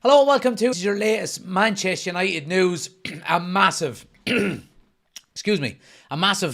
Hello and welcome to your latest Manchester United news. A massive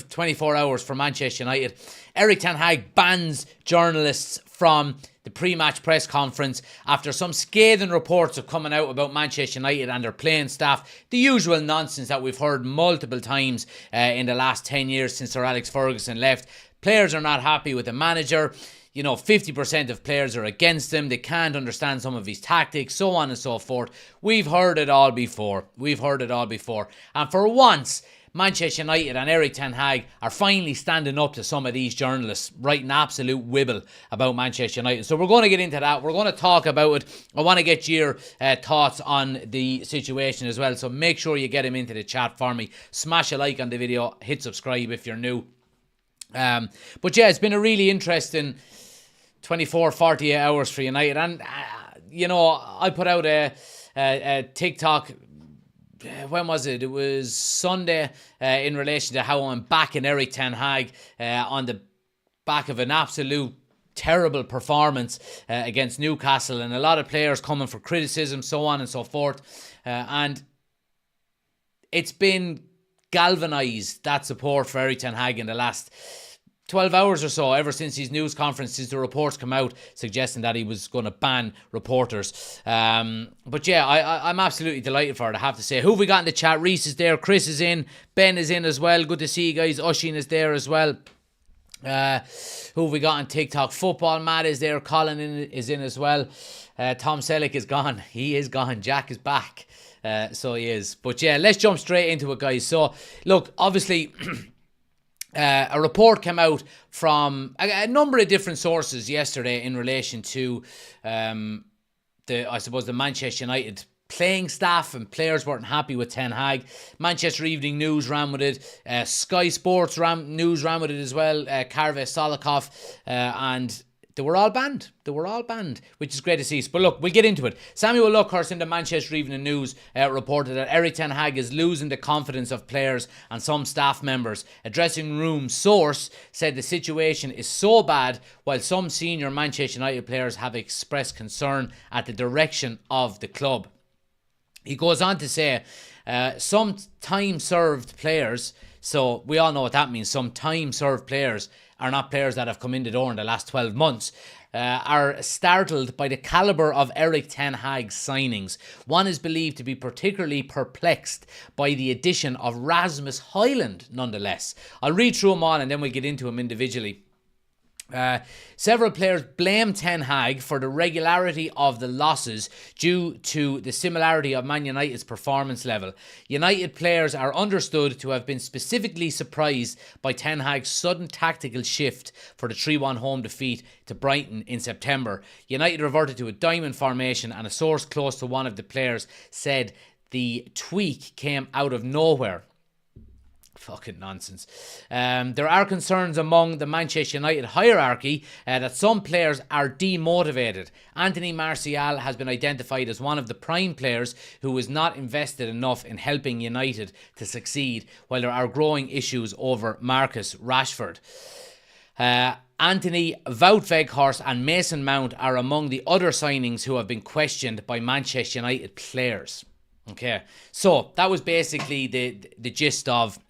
24 hours for Manchester United. Erik ten Hag bans journalists from the pre-match press conference after some scathing reports are coming out about Manchester United and their playing staff. The usual nonsense that we've heard multiple times in the last 10 years since Sir Alex Ferguson left. Players are not happy with the manager. 50% of players are against him. They can't understand some of his tactics, so on and so forth. We've heard it all before. And for once, Manchester United and Erik ten Hag are finally standing up to some of these journalists writing absolute wibble about Manchester United. So we're going to get into that. We're going to talk about it. I want to get your thoughts on the situation as well. So make sure you get them into the chat for me. Smash a like on the video. Hit subscribe if you're new. But yeah, it's been a really interesting 48 hours for United. And, I put out a TikTok. When was it? It was Sunday in relation to how I'm backing Erik ten Hag on the back of an absolute terrible performance against Newcastle, and a lot of players coming for criticism, so on and so forth. And it's been galvanised, that support for Erik ten Hag in the last 12 hours or so, ever since his news conference, since the reports come out suggesting that he was going to ban reporters. But yeah, I'm absolutely delighted for it, I have to say. Who have we got in the chat? Reese is there, Chris is in, Ben is in as well. Good to see you guys. Oshin is there as well. Who have we got on TikTok? Football Matt is there. Colin is in as well. Tom Selleck is gone. He is gone. Jack is back. So he is. But yeah, let's jump straight into it, guys. So, look, obviously a report came out from a number of different sources yesterday in relation to the Manchester United playing staff, and players weren't happy with Ten Hag. Manchester Evening News ran with it. Sky Sports News ran with it as well. Karve Solikov, and they were all banned. Which is great to see. But look, we'll get into it. Samuel Luckhurst in the Manchester Evening News reported that Erik ten Hag is losing the confidence of players and some staff members. A dressing room source said the situation is so bad, while some senior Manchester United players have expressed concern at the direction of the club. He goes on to say, some time-served players, so we all know what that means, some time-served players are not players that have come in the door in the last 12 months, are startled by the calibre of Erik ten Hag's signings. One is believed to be particularly perplexed by the addition of Rasmus Højlund, nonetheless. I'll read through them all and then we'll get into them individually. Several players blame Ten Hag for the regularity of the losses due to the similarity of Man United's performance level. United players are understood to have been specifically surprised by Ten Hag's sudden tactical shift for the 3-1 home defeat to Brighton in September. United reverted to a diamond formation, and a source close to one of the players said the tweak came out of nowhere. Fucking nonsense. There are concerns among the Manchester United hierarchy that some players are demotivated. Anthony Martial has been identified as one of the prime players who was not invested enough in helping United to succeed, while there are growing issues over Marcus Rashford. Anthony Wout Weghorst and Mason Mount are among the other signings who have been questioned by Manchester United players. Okay, so that was basically the gist of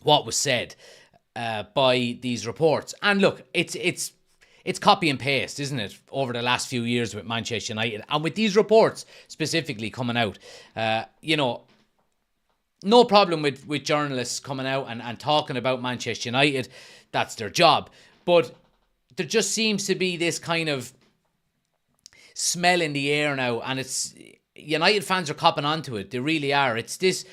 what was said by these reports. And look, it's copy and paste, isn't it, over the last few years with Manchester United. And with these reports specifically coming out, no problem with journalists coming out and talking about Manchester United. That's their job. But there just seems to be this kind of smell in the air now, and it's United fans are copping onto it. They really are. It's this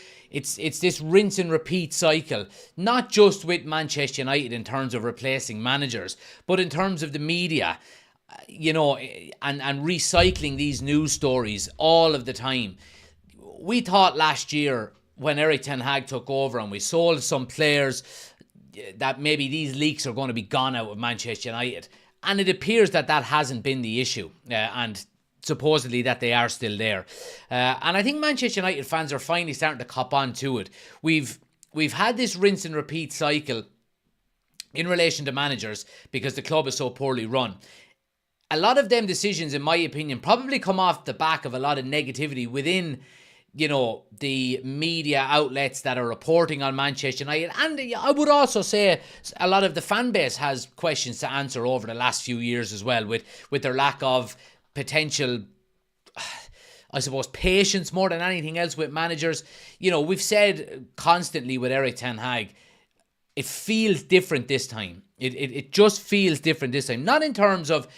rinse and repeat cycle, not just with Manchester United in terms of replacing managers, but in terms of the media, and recycling these news stories all of the time. We thought last year when Erik ten Hag took over and we sold some players that maybe these leaks are going to be gone out of Manchester United. And it appears that hasn't been the issue. And supposedly that they are still there. And I think Manchester United fans are finally starting to cop on to it. We've had this rinse and repeat cycle in relation to managers because the club is so poorly run. a lot of them decisions, in my opinion, probably come off the back of a lot of negativity within, the media outlets that are reporting on Manchester United. And I would also say a lot of the fan base has questions to answer over the last few years as well, with their lack of potential, I suppose, patience more than anything else with managers. We've said constantly with Erik ten Hag, it feels different this time. It just feels different this time. Not in terms of,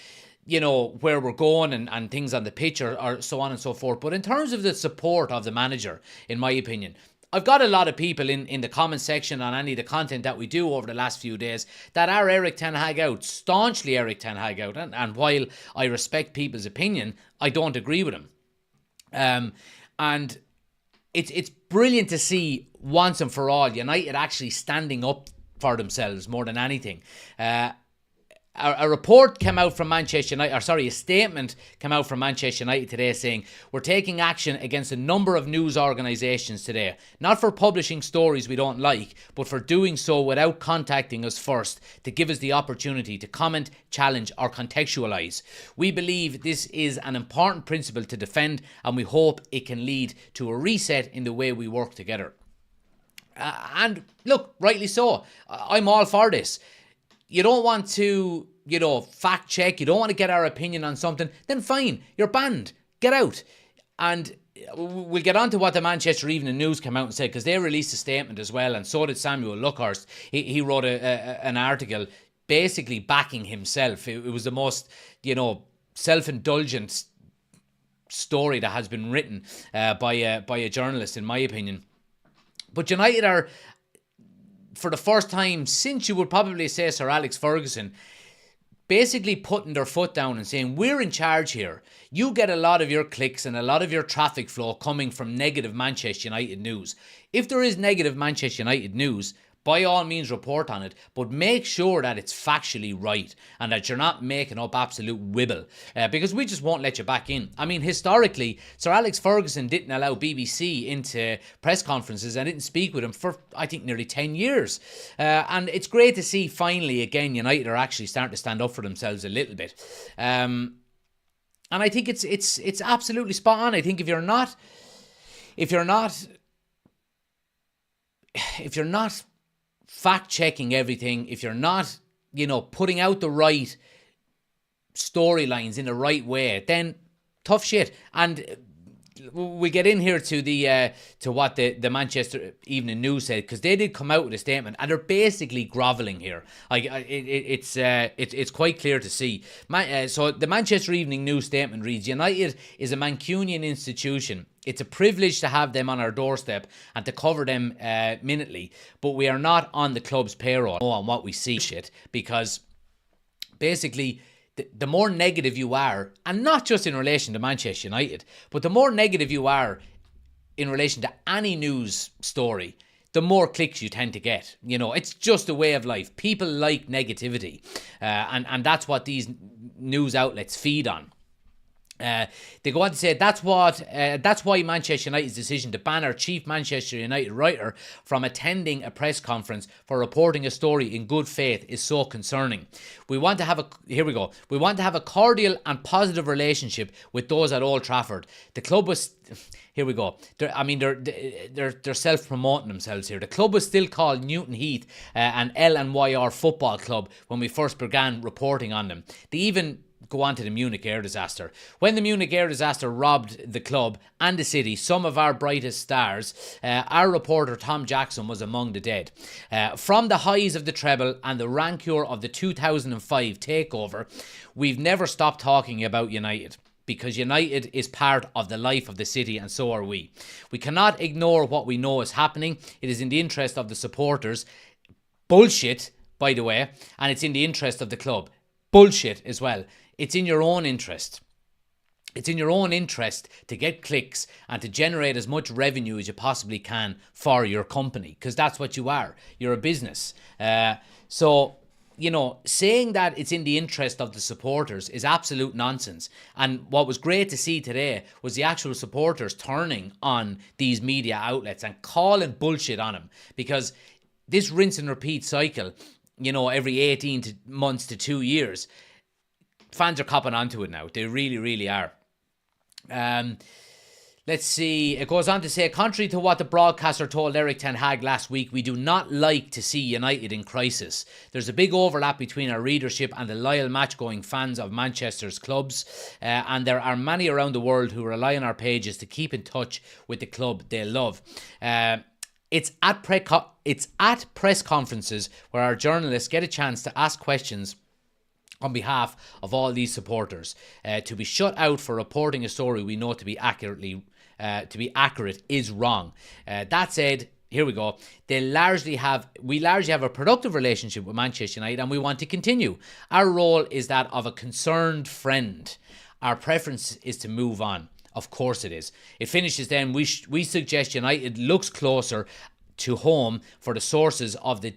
where we're going and things on the pitch or so on and so forth, but in terms of the support of the manager, in my opinion. I've got a lot of people in the comment section on any of the content that we do over the last few days that are Erik ten Hag out, staunchly Erik ten Hag out. And while I respect people's opinion, I don't agree with them. And it's brilliant to see once and for all United actually standing up for themselves more than anything. A report came out from Manchester United, a statement came out from Manchester United today saying, we're taking action against a number of news organisations today, not for publishing stories we don't like, but for doing so without contacting us first to give us the opportunity to comment, challenge or contextualise. We believe this is an important principle to defend, and we hope it can lead to a reset in the way we work together. And look, rightly so. I'm all for this. You don't want to, fact check, you don't want to get our opinion on something, then fine, you're banned. Get out. And we'll get on to what the Manchester Evening News came out and said, because they released a statement as well, and so did Samuel Luckhurst. He wrote an article basically backing himself. It was the most, self-indulgent story that has been written by a journalist, in my opinion. But United are, for the first time since, you would probably say, Sir Alex Ferguson, basically putting their foot down and saying, we're in charge here. You get a lot of your clicks and a lot of your traffic flow coming from negative Manchester United news. If there is negative Manchester United news, by all means report on it, but make sure that it's factually right and that you're not making up absolute wibble, because we just won't let you back in. I mean, historically, Sir Alex Ferguson didn't allow BBC into press conferences and didn't speak with him for, I think, nearly 10 years. And it's great to see finally, again, United are actually starting to stand up for themselves a little bit. And I think it's absolutely spot on. I think if you're not fact-checking everything, if you're not, putting out the right storylines in the right way, then tough shit. And we get in here to what the Manchester Evening News said, because they did come out with a statement and they're basically grovelling here. It's quite clear to see. So the Manchester Evening News statement reads, United is a Mancunian institution. It's a privilege to have them on our doorstep and to cover them minutely, but we are not on the club's payroll on what we see shit, because basically the more negative you are, and not just in relation to Manchester United, but the more negative you are in relation to any news story, the more clicks you tend to get. It's just a way of life. People like negativity, and that's what these news outlets feed on. They go on to say that's why Manchester United's decision to ban our chief Manchester United writer from attending a press conference for reporting a story in good faith is so concerning. We want to have a cordial and positive relationship with those at Old Trafford. The club was, here we go. They're self-promoting themselves here. The club was still called Newton Heath and LNYR Football Club when we first began reporting on them. They even go on to the Munich air disaster. When the Munich air disaster robbed the club and the city, some of our brightest stars, our reporter Tom Jackson was among the dead. From the highs of the treble and the rancor of the 2005 takeover, we've never stopped talking about United, because United is part of the life of the city, and so are we. We cannot ignore what we know is happening. It is in the interest of the supporters. Bullshit, by the way. And it's in the interest of the club. Bullshit as well. It's in your own interest. It's in your own interest to get clicks and to generate as much revenue as you possibly can for your company, because that's what you are. You're a business. So, saying that it's in the interest of the supporters is absolute nonsense. And what was great to see today was the actual supporters turning on these media outlets and calling bullshit on them, because this rinse and repeat cycle, every 18 months to 2 years, fans are copping onto it now. They really, really are. Let's see. It goes on to say, contrary to what the broadcaster told Erik ten Hag last week, we do not like to see United in crisis. There's a big overlap between our readership and the loyal match-going fans of Manchester's clubs, and there are many around the world who rely on our pages to keep in touch with the club they love. It's at press conferences where our journalists get a chance to ask questions on behalf of all these supporters. To be shut out for reporting a story we know to be accurate is wrong. That said, here we go. We largely have a productive relationship with Manchester United, and we want to continue. Our role is that of a concerned friend. Our preference is to move on. Of course it is. It finishes then. We suggest United looks closer to home for the sources of the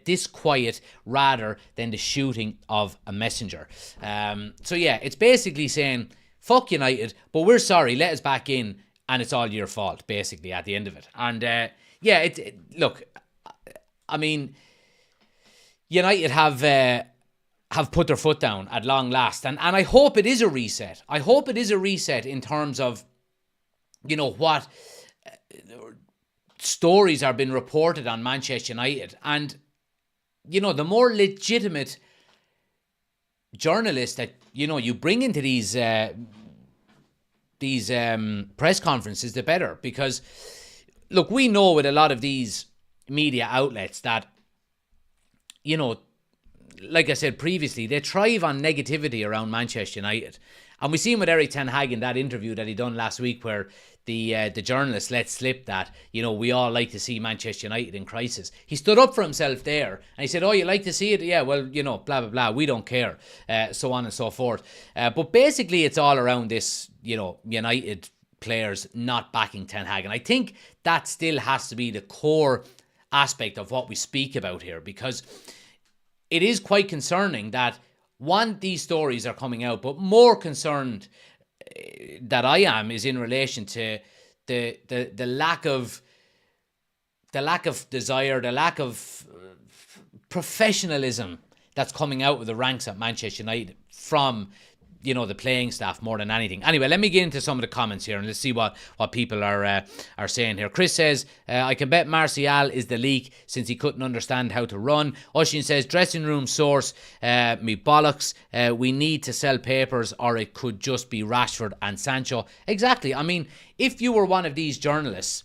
disquiet rather than the shooting of a messenger. So yeah, it's basically saying, fuck United, but we're sorry, let us back in, and it's all your fault, basically, at the end of it. And look, I mean, United have put their foot down at long last, and I hope it is a reset. I hope it is a reset in terms of, you know, what stories are being reported on Manchester United. And, you know, the more legitimate journalists that, you know, you bring into these press conferences, the better. Because, look, we know with a lot of these media outlets that, you know, like I said previously, they thrive on negativity around Manchester United. And we seen with Erik ten Hag in that interview that he done last week, where the journalist let slip that, you know, we all like to see Manchester United in crisis. He stood up for himself there, and he said, oh, you like to see it? Yeah, well, you know, blah, blah, blah, we don't care, so on and so forth. But basically, it's all around this, you know, United players not backing Ten Hag. And I think that still has to be the core aspect of what we speak about here, because it is quite concerning that, one, these stories are coming out, but more concerned that I am is in relation to the lack of desire, the lack of professionalism that's coming out of the ranks at Manchester United from, you know, the playing staff more than anything. Anyway, let me get into some of the comments here and let's see what people are saying here. Chris says, I can bet Martial is the leak since he couldn't understand how to run. Oshin says, dressing room source, me bollocks. We need to sell papers, or it could just be Rashford and Sancho. Exactly. I mean, if you were one of these journalists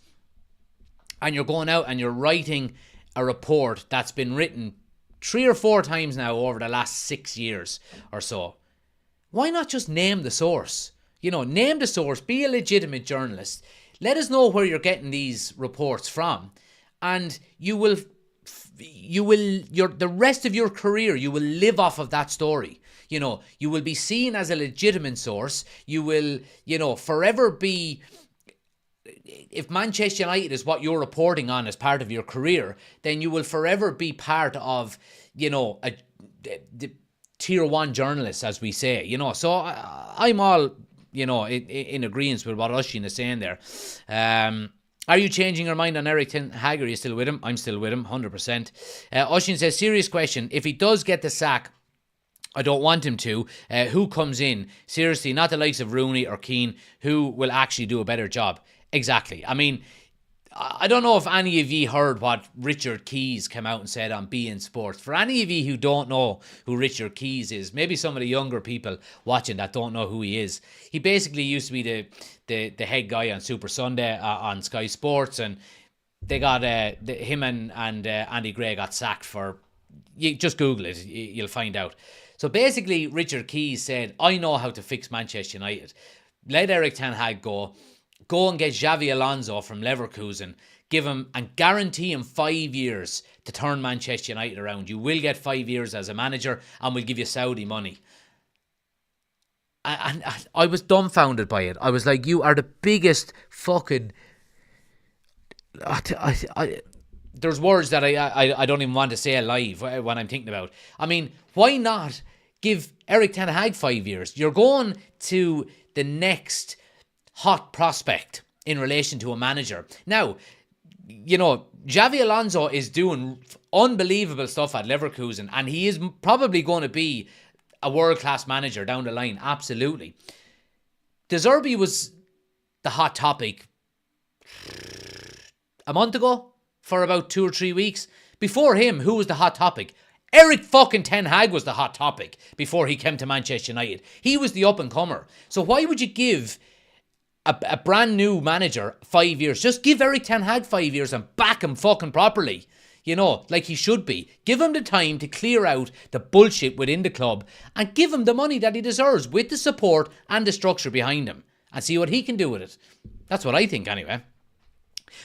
and you're going out and you're writing a report that's been written 3 or 4 times now over the last 6 years or so, why not just name the source? You know, name the source, be a legitimate journalist. Let us know where you're getting these reports from, and the rest of your career, you will live off of that story. You know, you will be seen as a legitimate source. You will, you know, forever be, if Manchester United is what you're reporting on as part of your career, then you will forever be part of, you know, the tier 1 journalists, as we say, you know. So I'm all, you know, in agreement with what Oshin is saying there. Are you changing your mind on Erik ten Hag? Are you still with him? I'm still with him, 100%. Oshin says, serious question. If he does get the sack, I don't want him to. Who comes in? Seriously, not the likes of Rooney or Keane, who will actually do a better job. Exactly. I mean, I don't know if any of you heard what Richard Keys came out and said on BANS Sports. For any of you who don't know who Richard Keys is, maybe some of the younger people watching that don't know who he is. He basically used to be the head guy on Super Sunday on Sky Sports, and they got him and Andy Gray got sacked for. You just Google it, you'll find out. So basically, Richard Keys said, I know how to fix Manchester United. Let Erik ten Hag go. Go and get Xavi Alonso from Leverkusen. Give him and guarantee him 5 years to turn Manchester United around. You will get 5 years as a manager, and we'll give you Saudi money. And I was dumbfounded by it. I was like, you are the biggest fucking... There's words that I don't even want to say alive when I'm thinking about. I mean, why not give Erik ten Hag 5 years? You're going to the next hot prospect in relation to a manager. Now, you know, Xavi Alonso is doing unbelievable stuff at Leverkusen, and he is probably going to be a world-class manager down the line, absolutely. De Zerbi was the hot topic a month ago for about 2 or 3 weeks. Before him, who was the hot topic? Eric fucking Ten Hag was the hot topic before he came to Manchester United. He was the up-and-comer. So why would you give a brand new manager 5 years? Just give Eric Ten Hag 5 years and back him fucking properly. You know, like he should be. Give him the time to clear out the bullshit within the club and give him the money that he deserves with the support and the structure behind him and see what he can do with it. That's what I think anyway.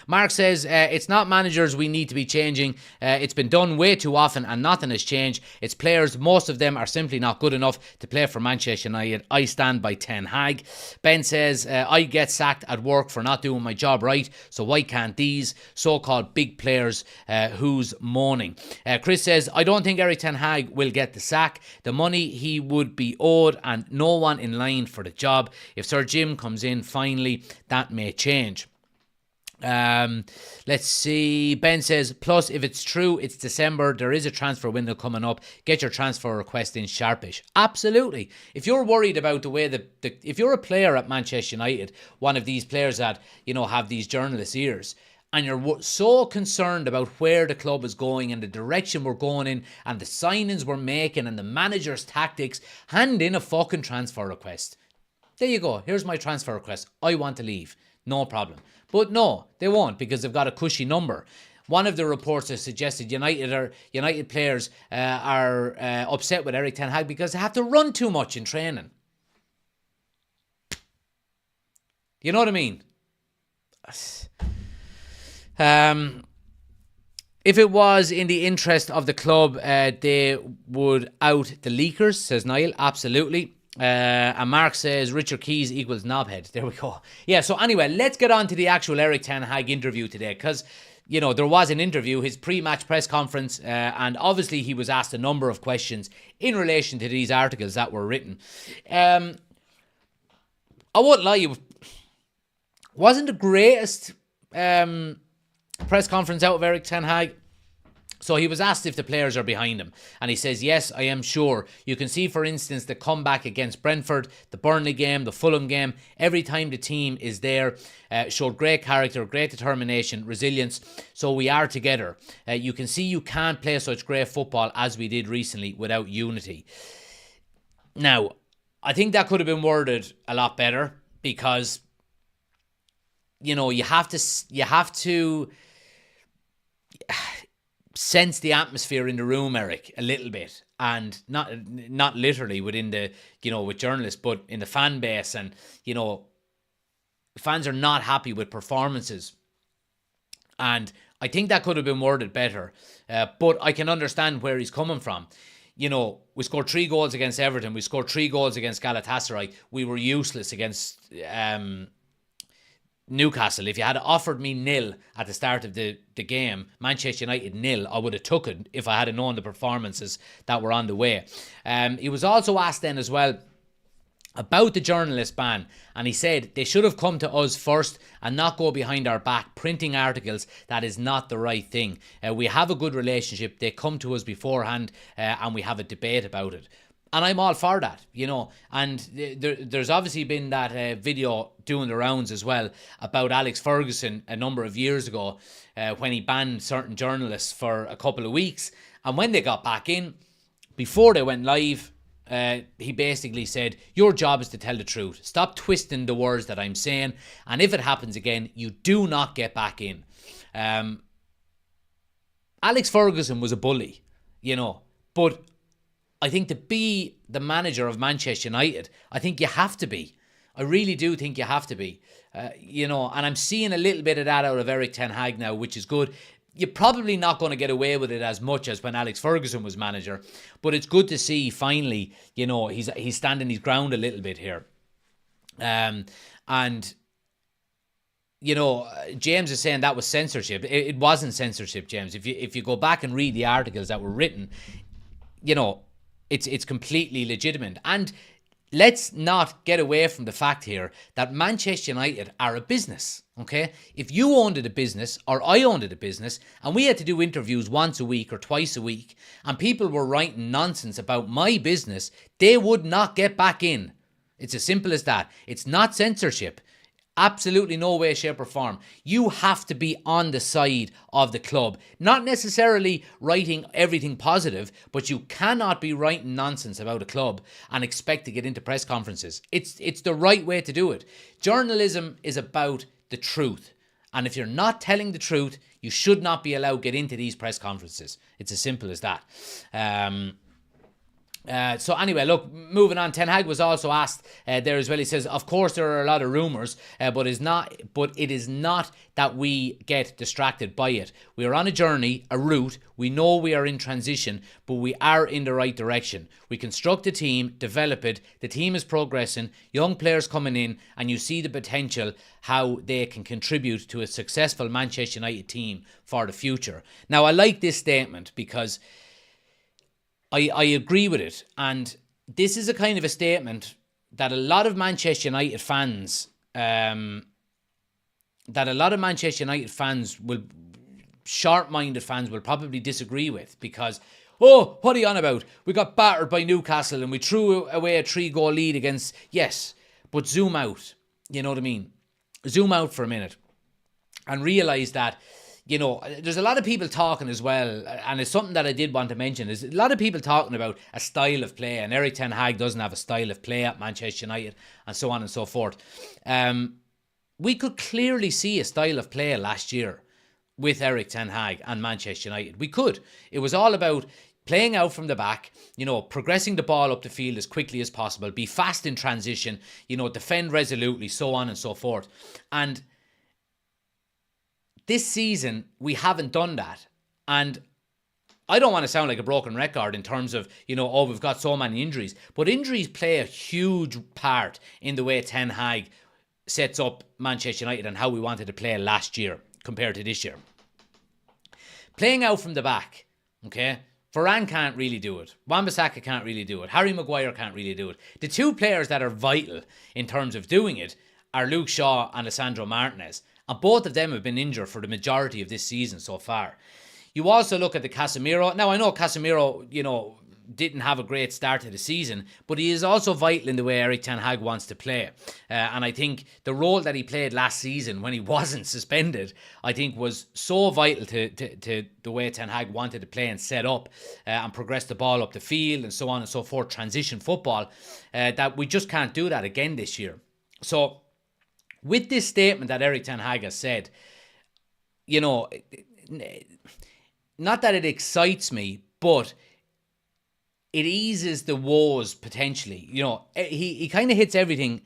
Mark says, it's not managers we need to be changing. It's been done way too often and nothing has changed. It's players. Most of them are simply not good enough to play for Manchester United. I stand by Ten Hag. Ben says, I get sacked at work for not doing my job right. So why can't these so-called big players who's moaning? Chris says, I don't think Eric Ten Hag will get the sack. The money he would be owed and no one in line for the job. If Sir Jim comes in finally, that may change. Let's see. Ben says, plus if it's true it's December, there is a transfer window coming up, get your transfer request in sharpish. Absolutely. If you're worried about the way if you're a player at Manchester United, one of these players that, you know, have these journalist ears, and you're so concerned about where the club is going and the direction we're going in and the signings we're making and the manager's tactics, hand in a fucking transfer request. There you go. Here's my transfer request. I want to leave. No problem. But no, they won't, because they've got a cushy number. One of the reports has suggested United players are upset with Eric Ten Hag because they have to run too much in training. You know what I mean? If it was in the interest of the club, they would out the leakers, says Niall. Absolutely. And Mark says Richard Keys equals knobhead. There we go. Yeah, so anyway, let's get on to the actual Eric Ten Hag interview today, because, you know, there was an interview, his pre-match press conference, and obviously he was asked a number of questions in relation to these articles that were written. I won't lie, it wasn't the greatest press conference out of Eric Ten Hag. So he was asked if the players are behind him, and he says, yes, I am sure. You can see, for instance, the comeback against Brentford, the Burnley game, the Fulham game. Every time the team is there, showed great character, great determination, resilience. So we are together. You can see you can't play such great football as we did recently without unity. Now, I think that could have been worded a lot better, because, you know, you have to sense the atmosphere in the room, Eric, a little bit, and not literally within the, you know, with journalists, but in the fan base. And, you know, fans are not happy with performances, and I think that could have been worded better, but I can understand where he's coming from. You know, we scored 3 goals against Everton, we scored 3 goals against Galatasaray, we were useless against Newcastle. If you had offered me 0 at the start of the game, Manchester United 0, I would have took it if I had known the performances that were on the way. He was also asked then as well about the journalist ban, and he said they should have come to us first and not go behind our back printing articles. That is not the right thing. We have a good relationship. They come to us beforehand, and we have a debate about it. And I'm all for that, you know. And there's obviously been that video doing the rounds as well about Alex Ferguson a number of years ago, when he banned certain journalists for a couple of weeks. And when they got back in, before they went live, he basically said, your job is to tell the truth. Stop twisting the words that I'm saying. And if it happens again, you do not get back in. Alex Ferguson was a bully, you know, but I think to be the manager of Manchester United, I think you have to be. I really do think you have to be. You know, and I'm seeing a little bit of that out of Eric Ten Hag now, which is good. You're probably not going to get away with it as much as when Alex Ferguson was manager, but it's good to see finally, you know, he's standing his ground a little bit here. And, you know, James is saying that was censorship. It wasn't censorship, James. If you go back and read the articles that were written, you know, it's completely legitimate. And let's not get away from the fact here that Manchester United are a business, okay? If you owned a business or I owned a business and we had to do interviews once a week or twice a week and people were writing nonsense about my business, they would not get back in. It's as simple as that. It's not censorship. Absolutely no way, shape or form. You have to be on the side of the club. Not necessarily writing everything positive, but you cannot be writing nonsense about a club and expect to get into press conferences. It's the right way to do it. Journalism is about the truth. And if you're not telling the truth, you should not be allowed to get into these press conferences. It's as simple as that. So anyway, look, moving on, Ten Hag was also asked there as well. He says, of course, there are a lot of rumours, but it is not that we get distracted by it. We are on a journey, a route. We know we are in transition, but we are in the right direction. We construct a team, develop it. The team is progressing, young players coming in, and you see the potential how they can contribute to a successful Manchester United team for the future. Now, I like this statement because I agree with it, and this is a kind of a statement that a lot of Manchester United fans, short-minded fans will probably disagree with, because, oh, what are you on about? We got battered by Newcastle and we threw away a 3-goal lead against, yes, but zoom out, you know what I mean? Zoom out for a minute and realise that, you know, there's a lot of people talking as well, and it's something that I did want to mention, is a lot of people talking about a style of play, and Erik Ten Hag doesn't have a style of play at Manchester United, and so on and so forth. We could clearly see a style of play last year with Erik Ten Hag and Manchester United. We could. It was all about playing out from the back, you know, progressing the ball up the field as quickly as possible, be fast in transition, you know, defend resolutely, so on and so forth. And this season, we haven't done that. And I don't want to sound like a broken record in terms of, you know, oh, we've got so many injuries. But injuries play a huge part in the way Ten Hag sets up Manchester United and how we wanted to play last year compared to this year. Playing out from the back, okay? Varane can't really do it. Wan-Bissaka can't really do it. Harry Maguire can't really do it. The two players that are vital in terms of doing it are Luke Shaw and Lisandro Martinez. And both of them have been injured for the majority of this season so far. You also look at the Casemiro. Now, I know Casemiro, you know, didn't have a great start to the season, but he is also vital in the way Erik Ten Hag wants to play. And I think the role that he played last season when he wasn't suspended, I think was so vital to the way Ten Hag wanted to play and set up and progress the ball up the field and so on and so forth, transition football, that we just can't do that again this year. So, with this statement that Erik Ten Hag has said, you know, not that it excites me, but it eases the woes potentially. You know, he kind of hits everything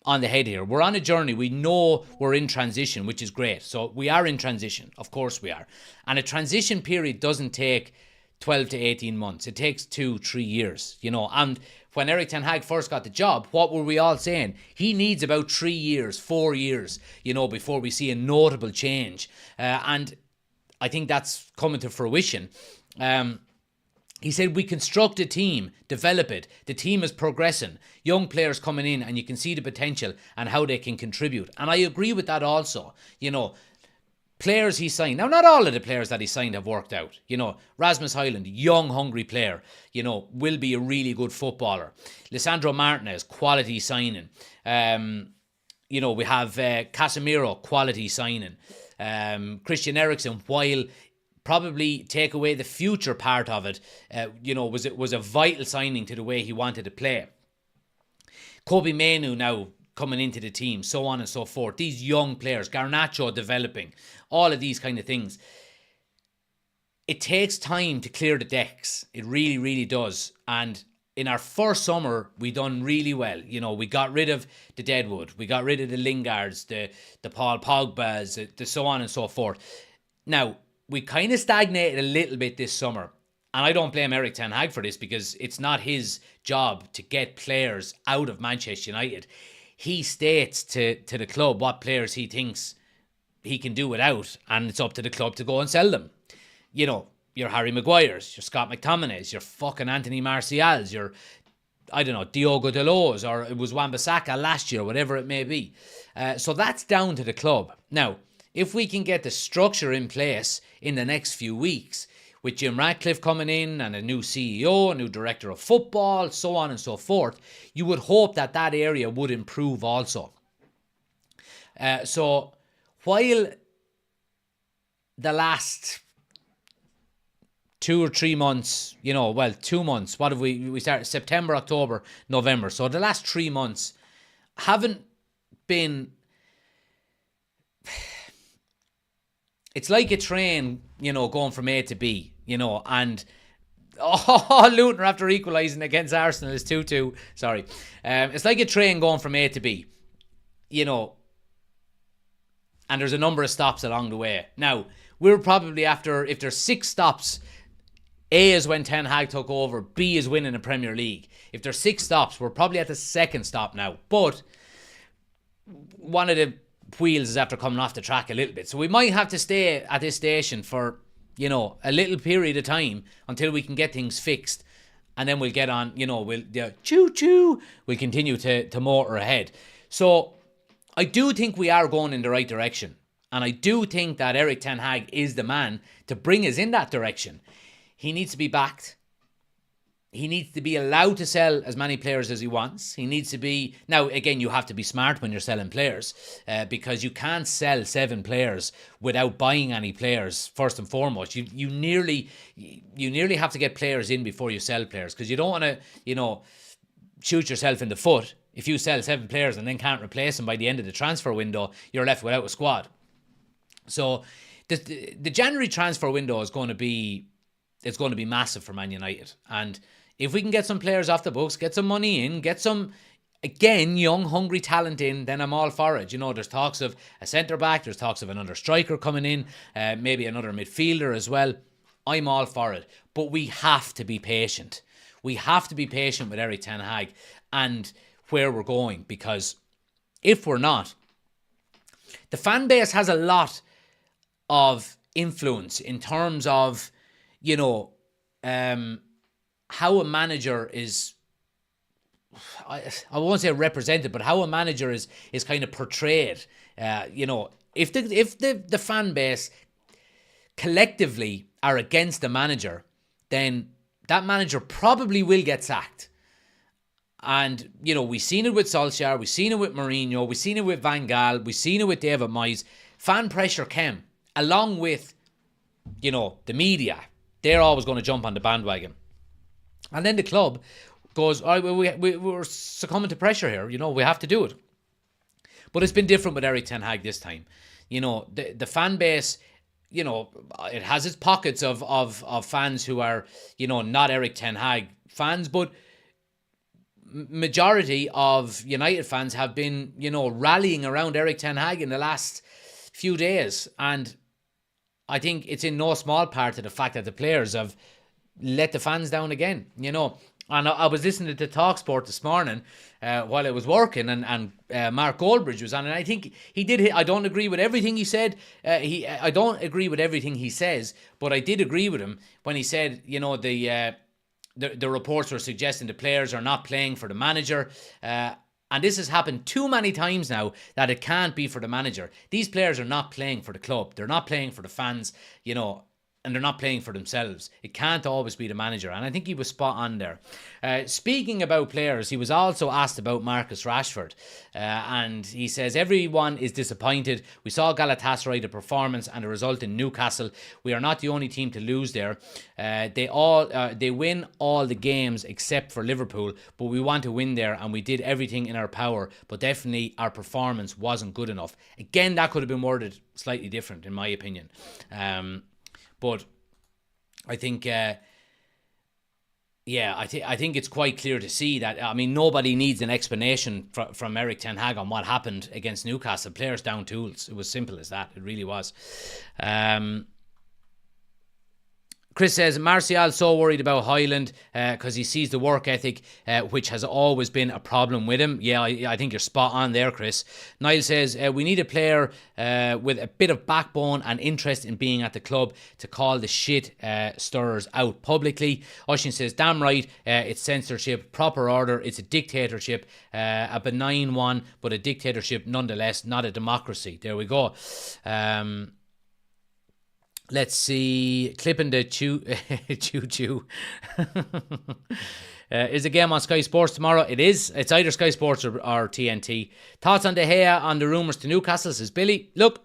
on the head here. We're on a journey. We know we're in transition, which is great. So we are in transition. Of course we are. And a transition period doesn't take 12 to 18 months. It takes 2-3 years, you know. And when Erik Ten Hag first got the job, what were we all saying? He needs about 3 years, 4 years, you know, before we see a notable change. And I think that's coming to fruition. He said, we construct a team, develop it. The team is progressing. Young players coming in and you can see the potential and how they can contribute. And I agree with that also. You know, players he signed. Now, not all of the players that he signed have worked out. You know, Rasmus Højlund, young, hungry player, you know, will be a really good footballer. Lisandro Martinez, quality signing. You know, we have Casemiro, quality signing. Christian Eriksen, while probably take away the future part of it, you know, was a vital signing to the way he wanted to play. Kobe Mainoo now coming into the team, so on and so forth. These young players, Garnacho developing, all of these kind of things. It takes time to clear the decks. It really, really does. And in our first summer, we done really well. You know, we got rid of the Deadwood. We got rid of the Lingards, the Paul Pogbas, the so on and so forth. Now, we kind of stagnated a little bit this summer. And I don't blame Erik Ten Hag for this because it's not his job to get players out of Manchester United. He states to the club what players he thinks he can do without, and it's up to the club to go and sell them. You know, your Harry Maguires, your Scott McTominays, your fucking Anthony Martials, your I don't know, Diogo Dalot, or it was Wan-Bissaka last year, whatever it may be. So that's down to the club. Now, if we can get the structure in place in the next few weeks, with Jim Ratcliffe coming in and a new CEO, a new director of football, so on and so forth, you would hope that that area would improve also. So while the last 2 or 3 months, 2 months, what have we started September, October, November. So the last 3 months haven't been, it's like a train, going from A to B, and Luton after equalising against Arsenal is 2-2. Sorry. It's like a train going from A to B, and there's a number of stops along the way. Now, we're probably after, if there's 6 stops, A is when Ten Hag took over, B is winning the Premier League. If there's 6 stops, we're probably at the 2nd stop now. But one of the wheels is after coming off the track a little bit. So we might have to stay at this station for, a little period of time until we can get things fixed. And then we'll get on, choo-choo. We'll continue to motor ahead. So I do think we are going in the right direction. And I do think that Erik Ten Hag is the man to bring us in that direction. He needs to be backed. He needs to be allowed to sell as many players as he wants. He needs to be... Now, again, you have to be smart when you're selling players, because you can't sell 7 players without buying any players, first and foremost. You nearly have to get players in before you sell players, because you don't want to, shoot yourself in the foot. If you sell 7 players and then can't replace them by the end of the transfer window, you're left without a squad. So the January transfer window is going to be... It's going to be massive for Man United. And if we can get some players off the books, get some money in, get some, again, young, hungry talent in, then I'm all for it. There's talks of a centre-back, there's talks of another striker coming in, maybe another midfielder as well. I'm all for it. But we have to be patient. We have to be patient with Erik Ten Hag and where we're going. Because if we're not, the fan base has a lot of influence in terms of, how a manager is, I won't say represented, but how a manager is kind of portrayed. If the fan base collectively are against the manager, then that manager probably will get sacked. And, we've seen it with Solskjaer, we've seen it with Mourinho, we've seen it with Van Gaal, we've seen it with David Moyes. Fan pressure came, along with, the media. They're always going to jump on the bandwagon. And then the club goes, all right, we're succumbing to pressure here. We have to do it. But it's been different with Erik Ten Hag this time. The fan base, it has its pockets of fans who are, not Erik Ten Hag fans, but majority of United fans have been, rallying around Erik Ten Hag in the last few days. And I think it's in no small part to the fact that the players have let the fans down again, And I was listening to TalkSport this morning while I was working, and Mark Goldbridge was on, and I think he did. I don't agree with everything he said. I don't agree with everything he says, but I did agree with him when he said, the reports were suggesting the players are not playing for the manager. And this has happened too many times now that it can't be for the manager. These players are not playing for the club. They're not playing for the fans, and they're not playing for themselves. It can't always be the manager. And I think he was spot on there. Speaking about players, he was also asked about Marcus Rashford. And he says, everyone is disappointed. We saw Galatasaray, the performance and the result in Newcastle. We are not the only team to lose there. They win all the games except for Liverpool. But we want to win there, and we did everything in our power. But definitely our performance wasn't good enough. Again, that could have been worded slightly different, in my opinion. But I think, I think it's quite clear to see that, nobody needs an explanation from Erik Ten Hag on what happened against Newcastle. Players down tools. It was simple as that. It really was. Chris says, Martial's so worried about Highland because he sees the work ethic, which has always been a problem with him. Yeah, I think you're spot on there, Chris. Niall says, we need a player with a bit of backbone and interest in being at the club to call the shit stirrers out publicly. Oshin says, damn right, it's censorship, proper order, it's a dictatorship, a benign one, but a dictatorship nonetheless, not a democracy. There we go. Let's see. Clipping the choo-choo. Is the game on Sky Sports tomorrow? It is. It's either Sky Sports or TNT. Thoughts on De Gea on the rumours to Newcastle, says Billy. Look,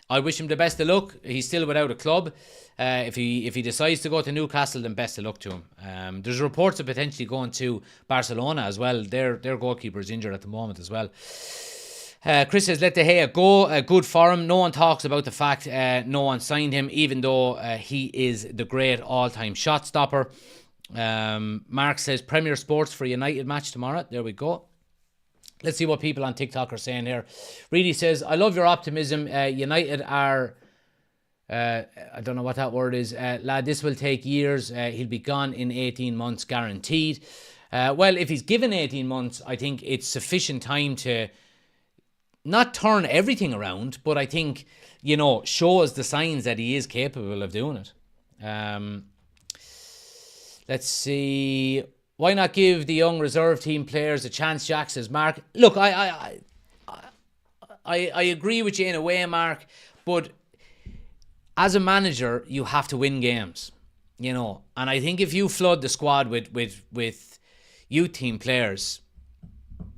I wish him the best of luck. He's still without a club. If he decides to go to Newcastle, then best of luck to him. There's reports of potentially going to Barcelona as well. Their goalkeeper is injured at the moment as well. Chris says, let De Gea go. Good for him. No one talks about the fact no one signed him, even though he is the great all-time shot stopper. Mark says, Premier Sports for United match tomorrow. There we go. Let's see what people on TikTok are saying here. Reedy says, I love your optimism. United are... I don't know what that word is. Lad, this will take years. He'll be gone in 18 months, guaranteed. Well, if he's given 18 months, I think it's sufficient time to... not turn everything around, but I think, show us the signs that he is capable of doing it. Let's see. Why not give the young reserve team players a chance, Jack, says Mark. Look, I agree with you in a way, Mark, but as a manager, you have to win games, and I think if you flood the squad with youth team players,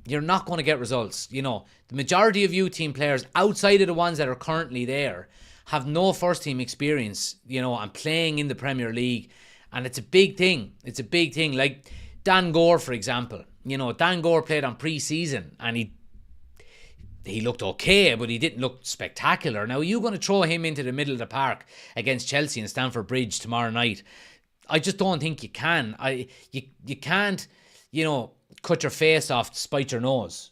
you're not going to get results. The majority of youth team players, outside of the ones that are currently there, have no first team experience, and playing in the Premier League. And it's a big thing. It's a big thing. Like Dan Gore, for example. Dan Gore played on pre-season and he looked okay, but he didn't look spectacular. Now, are you going to throw him into the middle of the park against Chelsea and Stamford Bridge tomorrow night? I just don't think you can. You can't, cut your face off to spite your nose.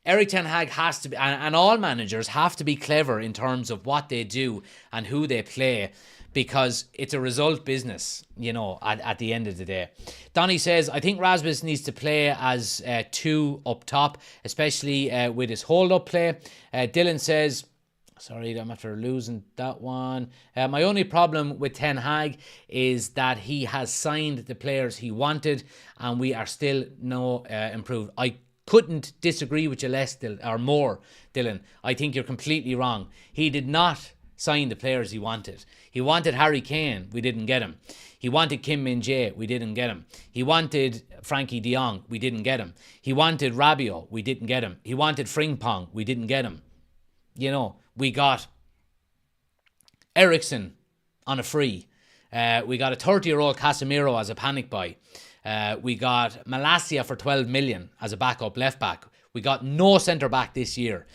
Eric Ten Hag has to be, and all managers have to be clever in terms of what they do and who they play, because it's a result business, at the end of the day. Donny says, I think Rasmus needs to play as two up top, especially with his hold-up play. Dylan says, sorry, I'm after losing that one. My only problem with Ten Hag is that he has signed the players he wanted and we are still no improved. I couldn't disagree with you less or more, Dylan. I think you're completely wrong. He did not sign the players he wanted. He wanted Harry Kane. We didn't get him. He wanted Kim Min-jae. We didn't get him. He wanted Frankie de Jong. We didn't get him. He wanted Rabiot. We didn't get him. He wanted Frimpong. We didn't get him. We got Ericsson on a free. We got a 30-year-old Casemiro as a panic buy. We got Malacia for 12 million as a backup left back. We got no centre back this year.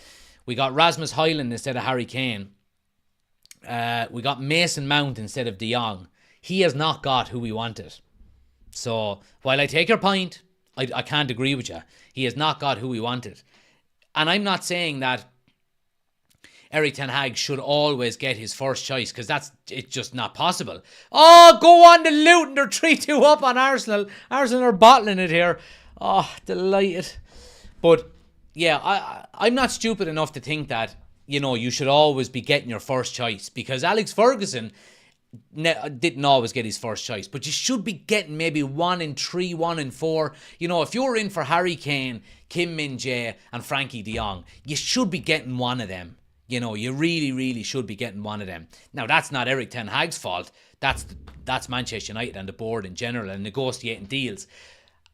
We got Rasmus Højlund instead of Harry Kane. We got Mason Mount instead of De Jong. He has not got who we wanted. So while I take your point, I can't agree with you. He has not got who we wanted. And I'm not saying that Eric Ten Hag should always get his first choice, because it's just not possible. Oh, go on to Luton. They're 3-2 up on Arsenal. Arsenal are bottling it here. Oh, delighted. But yeah, I'm not stupid enough to think that, you should always be getting your first choice, because Alex Ferguson didn't always get his first choice, but you should be getting maybe 1 in 3, 1 in 4. If you're in for Harry Kane, Kim Min-jae and Frankie de Jong, you should be getting one of them. You really, really should be getting one of them. Now, that's not Eric Ten Hag's fault. That's Manchester United and the board in general and negotiating deals.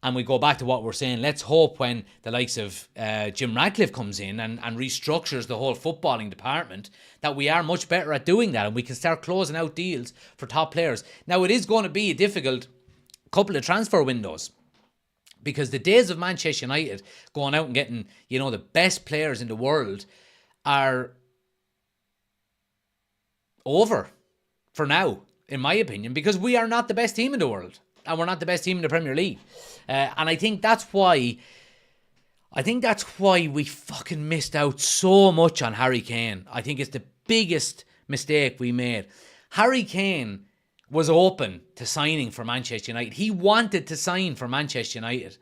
And we go back to what we're saying. Let's hope when the likes of Jim Ratcliffe comes in and restructures the whole footballing department, that we are much better at doing that and we can start closing out deals for top players. Now, it is going to be a difficult couple of transfer windows, because the days of Manchester United going out and getting, the best players in the world are over for now, in my opinion, because we are not the best team in the world and we're not the best team in the Premier League. And I think that's why we fucking missed out so much on Harry Kane. I think it's the biggest mistake we made. Harry Kane was open to signing for Manchester United. He wanted to sign for Manchester United.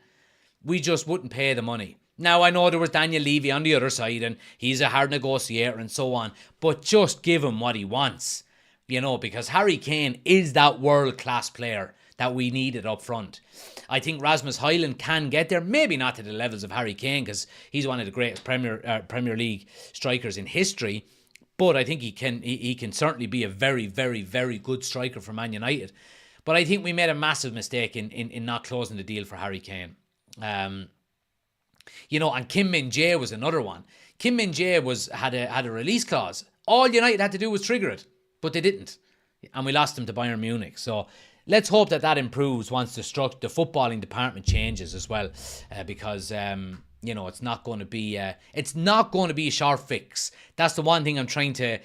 We just wouldn't pay the money. Now, I know there was Daniel Levy on the other side, and he's a hard negotiator and so on, but just give him what he wants, because Harry Kane is that world-class player that we needed up front. I think Rasmus Højlund can get there, maybe not to the levels of Harry Kane, because he's one of the greatest Premier League strikers in history, but I think he can certainly be a very, very, very good striker for Man United. But I think we made a massive mistake in not closing the deal for Harry Kane. And Kim Min-jae was another one. Kim Min-jae had a release clause. All United had to do was trigger it, but they didn't, and we lost him to Bayern Munich. So let's hope that improves once the footballing department changes as well, because it's not going to be a sharp fix. That's the one thing I'm trying to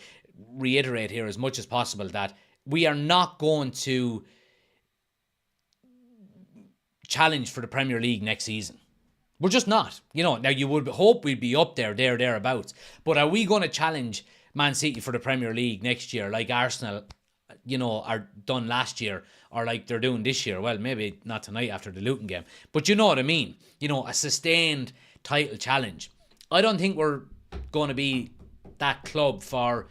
reiterate here as much as possible, that we are not going to challenge for the Premier League next season. We're just not. Now you would hope we'd be up thereabouts. But are we going to challenge Man City for the Premier League next year like Arsenal, are done last year, or like they're doing this year? Well, maybe not tonight after the Luton game. But you know what I mean. A sustained title challenge. I don't think we're going to be that club for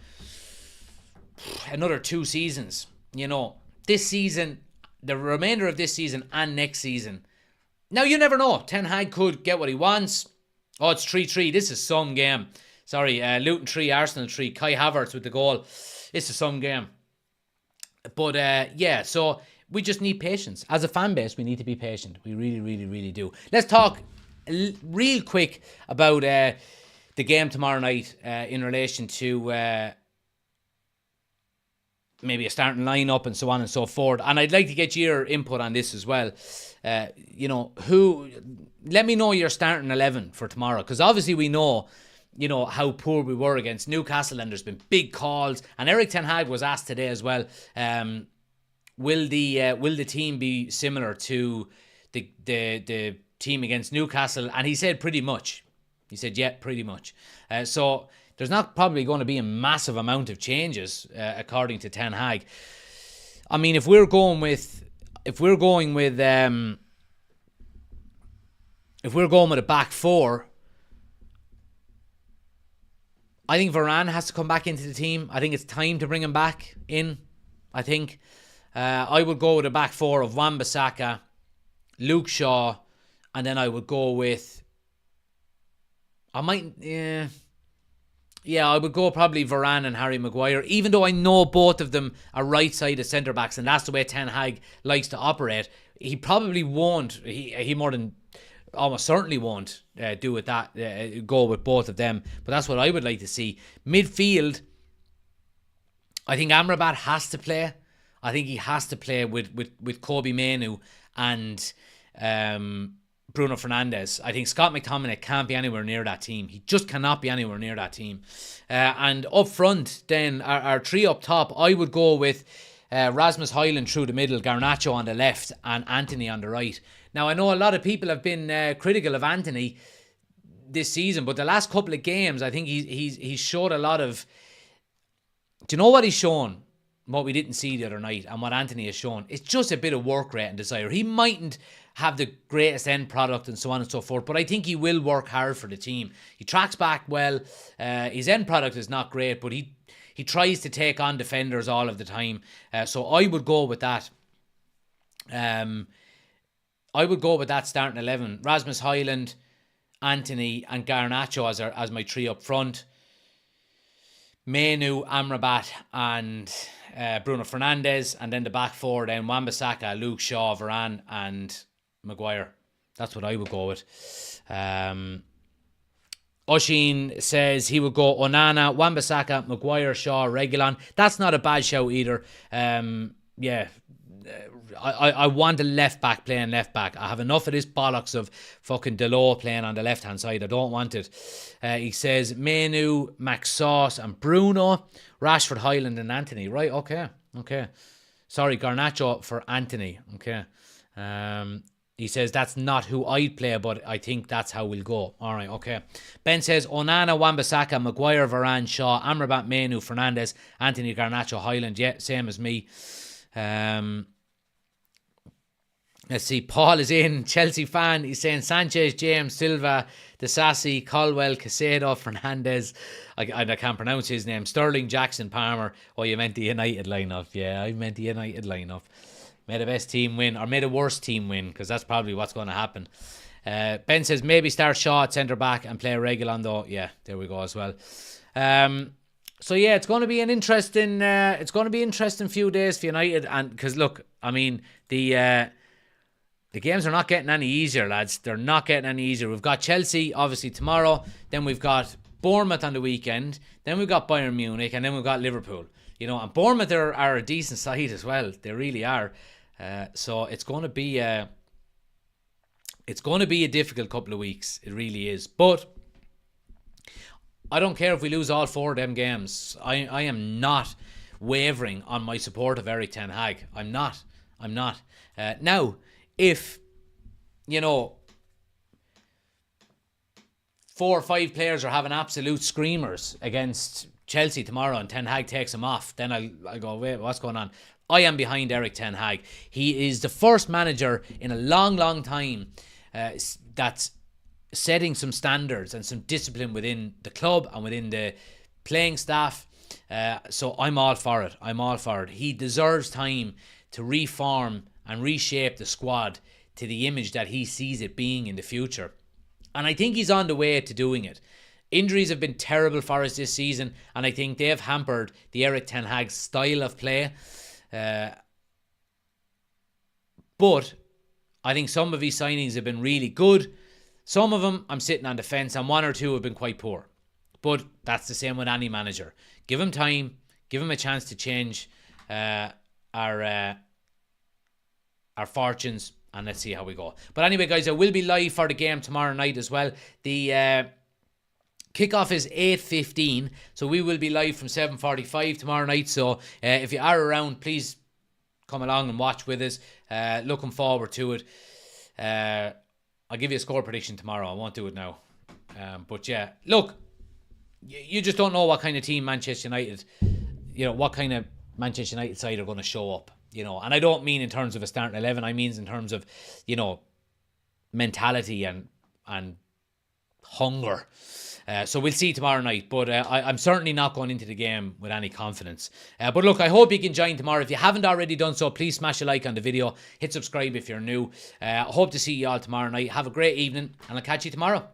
another 2 seasons. This season, the remainder of this season and next season. Now, you never know. Ten Hag could get what he wants. Oh, it's 3-3. This is some game. Sorry, Luton 3, Arsenal 3. Kai Havertz with the goal. This is some game. But, so we just need patience. As a fan base, we need to be patient. We really, really, really do. Let's talk real quick about the game tomorrow night in relation to maybe a starting lineup and so on and so forth. And I'd like to get your input on this as well. Let me know your starting 11 for tomorrow, because obviously we know how poor we were against Newcastle, and there's been big calls, and Erik ten Hag was asked today as well, will the team be similar to the team against Newcastle? And he said pretty much. He said, yeah, pretty much. So there's not probably going to be a massive amount of changes, according to Ten Hag. I mean, if we're going with a back four, I think Varane has to come back into the team. I think it's time to bring him back in. I think I would go with a back four of Wan-Bissaka, Luke Shaw, and then I would go with I would go probably Varane and Harry Maguire, even though I know both of them are right-sided centre-backs, and that's the way Ten Hag likes to operate. He probably won't. He more than almost certainly won't go with both of them. But that's what I would like to see. Midfield, I think Amrabat has to play. I think he has to play with Kobe Mainoo and Bruno Fernandes. I think Scott McTominay can't be anywhere near that team. He just cannot be anywhere near that team. And up front, then, our three up top, I would go with Rasmus Højlund through the middle, Garnacho on the left, and Antony on the right. Now, I know a lot of people have been critical of Antony this season, but the last couple of games, I think he's showed a lot of... Do you know what he's shown? What we didn't see the other night, and what Antony has shown, it's just a bit of work rate and desire. He mightn't have the greatest end product and so on and so forth, but I think he will work hard for the team. He tracks back well. His end product is not great, but he tries to take on defenders all of the time. So I would go with that. I would go with that starting 11. Rasmus Højlund, Antony, and Garnacho as my three up front. Mainoo, Amrabat, and Bruno Fernandes, and then the back four, then Wan-Bissaka, Luke Shaw, Varane, and Maguire. That's what I would go with. Oshin says he would go Onana, Wan-Bissaka, Maguire, Shaw, Reguilon. That's not a bad show either. I want a left back playing left back. I have enough of this bollocks of fucking Delors playing on the left hand side. I don't want it. He says Mainoo, Max Sauce, and Bruno, Rashford, Højlund, and Antony. Right, okay. Sorry, Garnacho for Antony. Okay. He says that's not who I'd play, but I think that's how we'll go. All right, okay. Ben says Onana, Wan-Bissaka, Maguire, Varane, Shaw, Amrabat, Menu, Fernandes, Anthony Garnacho, Highland. Yeah, same as me. Let's see. Paul is in, Chelsea fan. He's saying Sanchez, James, Silva, Disasi, Colwell, Caicedo, Fernandes. I can't pronounce his name. Sterling, Jackson, Palmer. Oh, you meant the United lineup. Yeah, I meant the United lineup. May the best team win, or may the worst team win, because that's probably what's going to happen. Ben says maybe start Shaw at centre back and play Reguilon though. Yeah, there we go as well. So yeah, it's going to be an interesting. It's going to be interesting few days for United, and because look, I mean the games are not getting any easier, lads. They're not getting any easier. We've got Chelsea obviously tomorrow, then we've got Bournemouth on the weekend, then we've got Bayern Munich, and then we've got Liverpool. You know, and Bournemouth are a decent side as well. They really are. So it's going to be a difficult couple of weeks. It really is. But I don't care if we lose all 4 of them games. I am not wavering on my support of Erik ten Hag. I'm not. Now, if, you know, 4 or 5 players are having absolute screamers against Chelsea tomorrow and Ten Hag takes them off, then I'll go, wait, what's going on? I am behind Erik ten Hag. He is the first manager in a long time that's setting some standards and some discipline within the club and within the playing staff. So I'm all for it. He deserves time to reform and reshape the squad to the image that he sees it being in the future. And I think he's on the way to doing it. Injuries have been terrible for us this season, and I think they've hampered the Erik ten Hag style of play. But I think some of his signings have been really good. Some of them, I'm sitting on the fence, and 1 or 2 have been quite poor. But that's the same with any manager. Give him time. Give him a chance to change our fortunes, and let's see how we go. But anyway, guys, I will be live for the game tomorrow night as well. The kickoff is 8:15, so we will be live from 7:45 tomorrow night. So if you are around, please come along and watch with us. Looking forward to it. I'll give you a score prediction tomorrow. I won't do it now. But yeah, look, you just don't know what kind of team Manchester United, you know, what kind of Manchester United side are going to show up. You know, and I don't mean in terms of a starting 11. I mean in terms of, you know, mentality and hunger. So we'll see tomorrow night. But I'm certainly not going into the game with any confidence. But look, I hope you can join tomorrow. If you haven't already done so, please smash a like on the video. Hit subscribe if you're new. I hope to see you all tomorrow night. Have a great evening, and I'll catch you tomorrow.